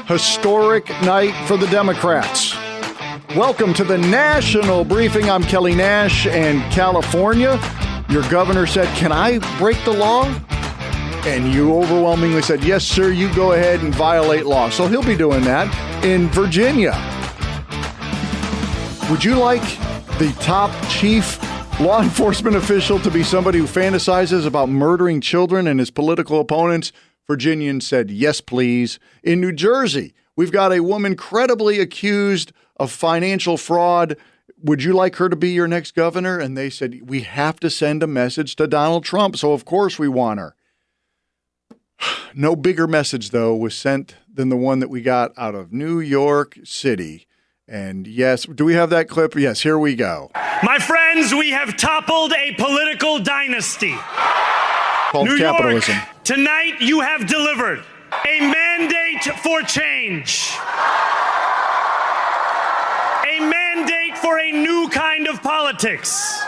Historic night for the Democrats. Welcome to the national briefing. I'm Kelly Nash, and California, your governor said, "Can I break the law?" And you overwhelmingly said, "Yes, sir, you go ahead and violate law." So he'll be doing that in Virginia. Would you like the top chief law enforcement official to be somebody who fantasizes about murdering children and his political opponents? Virginians said, yes, please. In New Jersey, we've got a woman credibly accused of financial fraud. Would you like her to be your next governor? And they said, we have to send a message to Donald Trump. So, of course, we want her. No bigger message, though, was sent than the one that we got out of New York City. And yes, do we have that clip? Yes, here we go. My friends, we have toppled a political dynasty. Called New capitalism. York, tonight you have delivered a mandate for change. A mandate for a new kind of politics.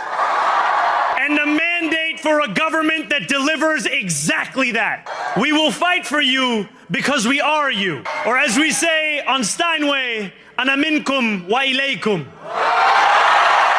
And a mandate for a government that delivers exactly that. We will fight for you because we are you. Or as we say on Steinway, ana minkum wa ilaykum.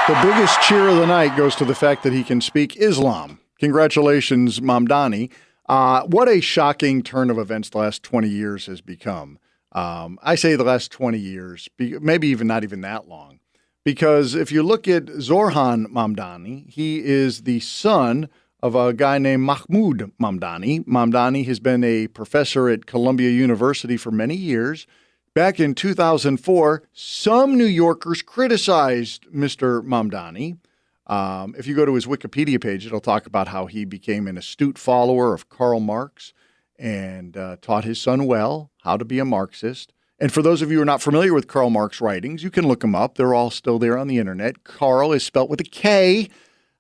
The biggest cheer of the night goes to the fact that he can speak Islam. Congratulations, Mamdani. What a shocking turn of events the last 20 years has become. I say the last 20 years, maybe even not even that long. Because if you look at Zorhan Mamdani, he is the son of a guy named Mahmoud Mamdani. Mamdani has been a professor at Columbia University for many years. Back in 2004, some New Yorkers criticized Mr. Mamdani. If you go to his Wikipedia page, it'll talk about how he became an astute follower of Karl Marx and taught his son well how to be a Marxist. And for those of you who are not familiar with Karl Marx writings, you can look them up. They're all still there on the internet. Karl is spelt with a K.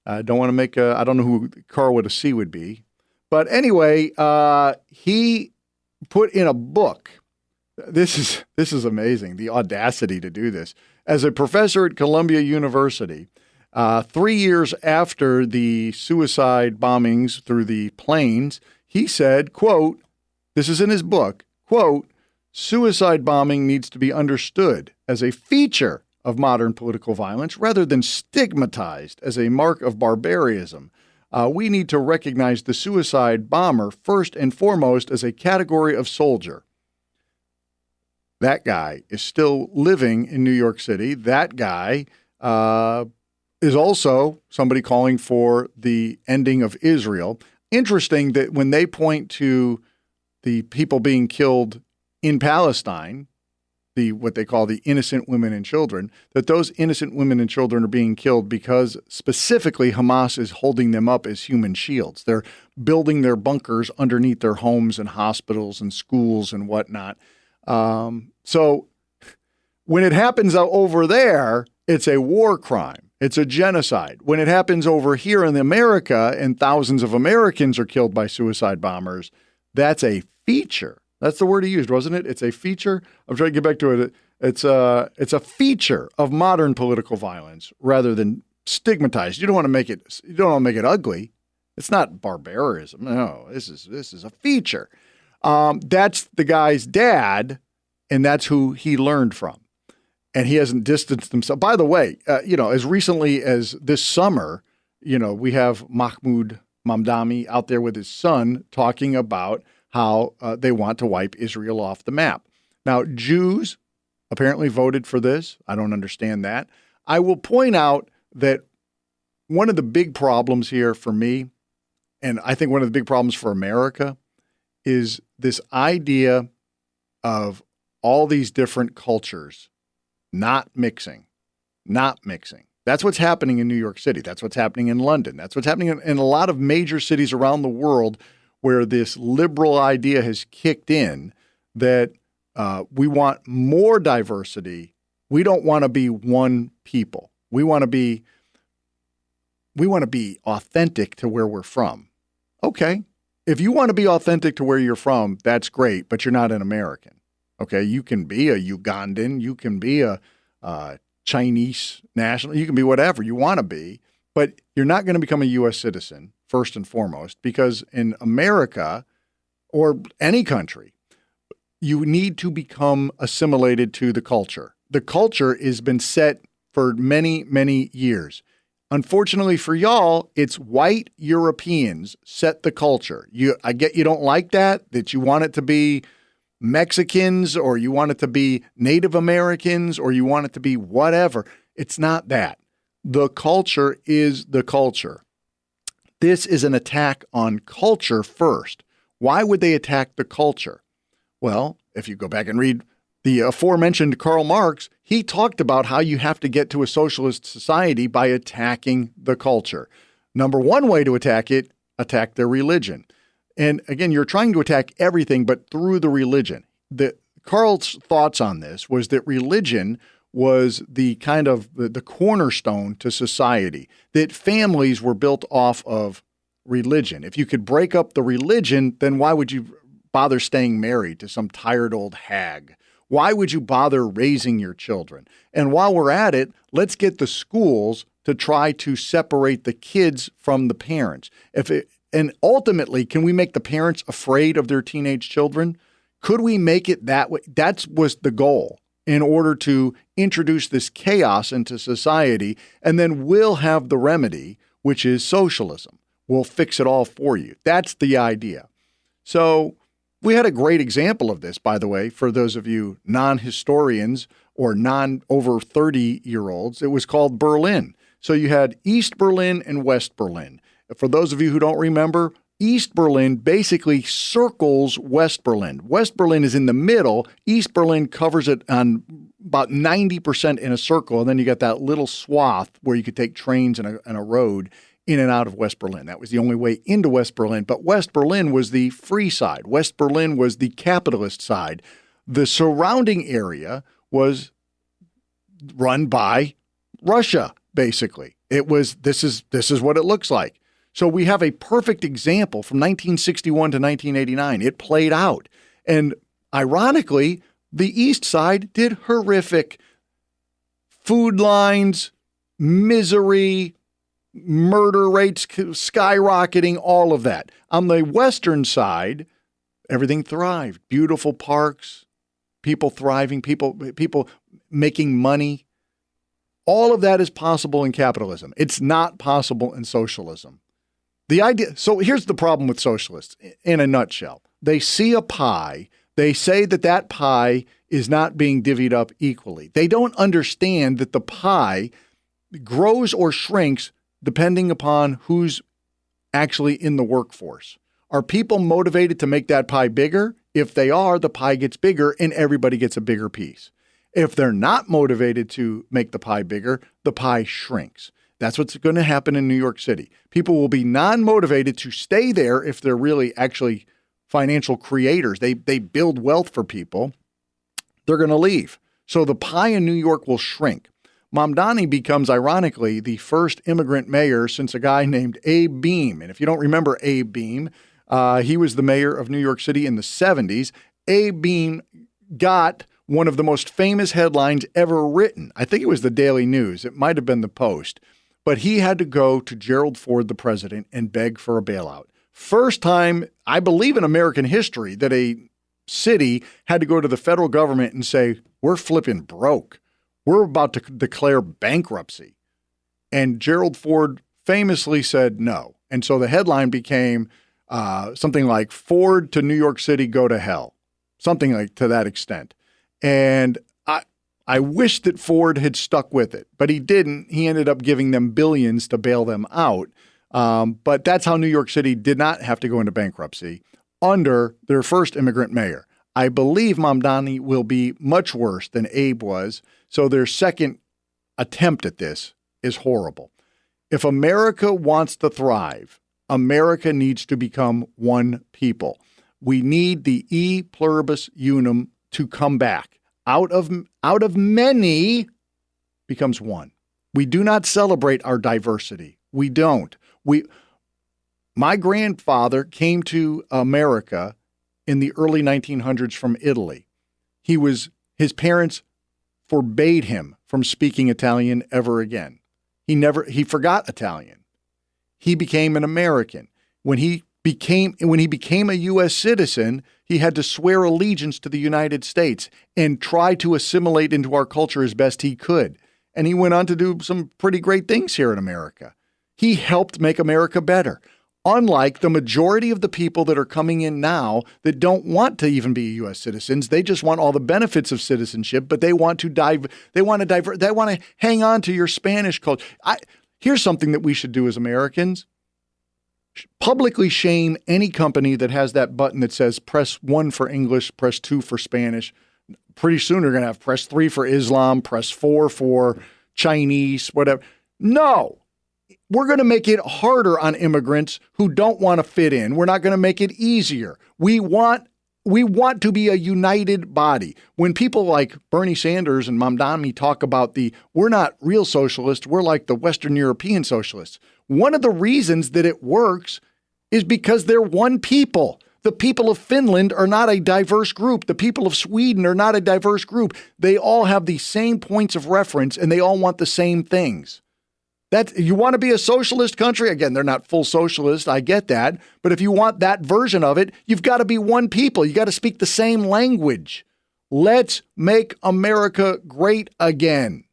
Don't want to make I don't know who Karl with a C would be. But anyway, he put in a book. This is amazing, the audacity to do this. As a professor at Columbia University, 3 years after the suicide bombings through the planes, he said, quote, this is in his book, quote, suicide bombing needs to be understood as a feature of modern political violence rather than stigmatized as a mark of barbarism. We need to recognize the suicide bomber first and foremost as a category of soldier. That guy is still living in New York City. That guy is also somebody calling for the ending of Israel. Interesting that when they point to the people being killed in Palestine, what they call the innocent women and children, that those innocent women and children are being killed because specifically Hamas is holding them up as human shields. They're building their bunkers underneath their homes and hospitals and schools and whatnot. So when it happens over there, it's a war crime. It's a genocide. When it happens over here in America and thousands of Americans are killed by suicide bombers, that's a feature. That's the word he used, wasn't it? It's a feature. I'm trying to get back to it. It's a feature of modern political violence rather than stigmatized. You don't want to make it ugly. It's not barbarism. No, this is a feature. That's the guy's dad, and that's who he learned from. And he hasn't distanced himself. By the way, as recently as this summer, we have Mahmoud Mamdani out there with his son talking about how they want to wipe Israel off the map. Now, Jews apparently voted for this. I don't understand that. I will point out that one of the big problems here for me, and I think one of the big problems for America, is this idea of all these different cultures not mixing. That's what's happening in New York City. That's what's happening in London. That's what's happening in a lot of major cities around the world where this liberal idea has kicked in that we want more diversity. We don't want to be one people. We want to be authentic to where we're from. Okay. If you want to be authentic to where you're from, that's great, but you're not an American. Okay, you can be a Ugandan, you can be a Chinese national, you can be whatever you want to be, but you're not going to become a U.S. citizen, first and foremost, because in America or any country, You need to become assimilated to the culture. The culture has been set for many, many years. Unfortunately for y'all, it's white Europeans set the culture. I get you don't like that you want it to be Mexicans or you want it to be Native Americans or you want it to be whatever. It's not that. The culture is the culture. This is an attack on culture first. Why would they attack the culture? Well, if you go back and read the aforementioned Karl Marx, he talked about how you have to get to a socialist society by attacking the culture. Number one way to attack it, attack their religion. And again, you're trying to attack everything, but through the religion. Karl's thoughts on this was that religion was the kind of the cornerstone to society, that families were built off of religion. If you could break up the religion, then why would you bother staying married to some tired old hag? Why would you bother raising your children? And while we're at it, let's get the schools to try to separate the kids from the parents. And ultimately, can we make the parents afraid of their teenage children? Could we make it that way? That was the goal, in order to introduce this chaos into society, and then we'll have the remedy, which is socialism. We'll fix it all for you. That's the idea. So we had a great example of this, by the way, for those of you non-historians or non-over 30-year-olds. It was called Berlin. So you had East Berlin and West Berlin. For those of you who don't remember, East Berlin basically circles West Berlin. West Berlin is in the middle. East Berlin covers it on about 90% in a circle. And then you got that little swath where you could take trains and a road in and out of West Berlin. That was the only way into West Berlin. But West Berlin was the free side. West Berlin was the capitalist side. The surrounding area was run by Russia, basically. This is what it looks like. So we have a perfect example from 1961 to 1989. It played out. And ironically, the East Side did horrific. Food lines, misery, murder rates skyrocketing, all of that. On the Western side, everything thrived. Beautiful parks, people thriving, people making money. All of that is possible in capitalism. It's not possible in socialism. So here's the problem with socialists in a nutshell. They see a pie. They say that pie is not being divvied up equally. They don't understand that the pie grows or shrinks depending upon who's actually in the workforce. Are people motivated to make that pie bigger? If they are, the pie gets bigger and everybody gets a bigger piece. If they're not motivated to make the pie bigger, the pie shrinks. That's what's going to happen in New York City. People will be non-motivated to stay there if they're really actually financial creators. They build wealth for people. They're going to leave. So the pie in New York will shrink. Mamdani becomes, ironically, the first immigrant mayor since a guy named Abe Beame. And if you don't remember Abe Beame, he was the mayor of New York City in the 70s. Abe Beame got one of the most famous headlines ever written. I think it was the Daily News. It might have been the Post. But he had to go to Gerald Ford, the president, and beg for a bailout. First time, I believe, in American history that a city had to go to the federal government and say, we're flipping broke. We're about to declare bankruptcy. And Gerald Ford famously said no. And so the headline became something like, Ford to New York City, go to hell. Something like to that extent. And I wish that Ford had stuck with it, but he didn't. He ended up giving them billions to bail them out. But that's how New York City did not have to go into bankruptcy under their first immigrant mayor. I believe Mamdani will be much worse than Abe was. So their second attempt at this is horrible. If America wants to thrive, America needs to become one people. We need the e pluribus unum to come back. Out of many becomes one. We do not celebrate our diversity. We don't. My grandfather came to America in the early 1900s from Italy. His parents forbade him from speaking Italian ever again. He forgot Italian. He became an American. When he when he became a U.S. citizen, he had to swear allegiance to the United States and try to assimilate into our culture as best he could. And he went on to do some pretty great things here in America. He helped make America better. Unlike the majority of the people that are coming in now that don't want to even be U.S. citizens, they just want all the benefits of citizenship, but they want to hang on to your Spanish culture. Here's something that we should do as Americans. Publicly shame any company that has that button that says press 1 for English, press 2 for Spanish. Pretty soon they're going to have press 3 for Islam, press 4 for Chinese, whatever. No. We're going to make it harder on immigrants who don't want to fit in. We're not going to make it easier. We want to be a united body. When people like Bernie Sanders and Mamdani talk about we're not real socialists, we're like the Western European socialists. One of the reasons that it works is because they're one people. The people of Finland are not a diverse group. The people of Sweden are not a diverse group. They all have the same points of reference and they all want the same things. You want to be a socialist country? Again, they're not full socialist. I get that. But if you want that version of it, you've got to be one people. You got to speak the same language. Let's make America great again.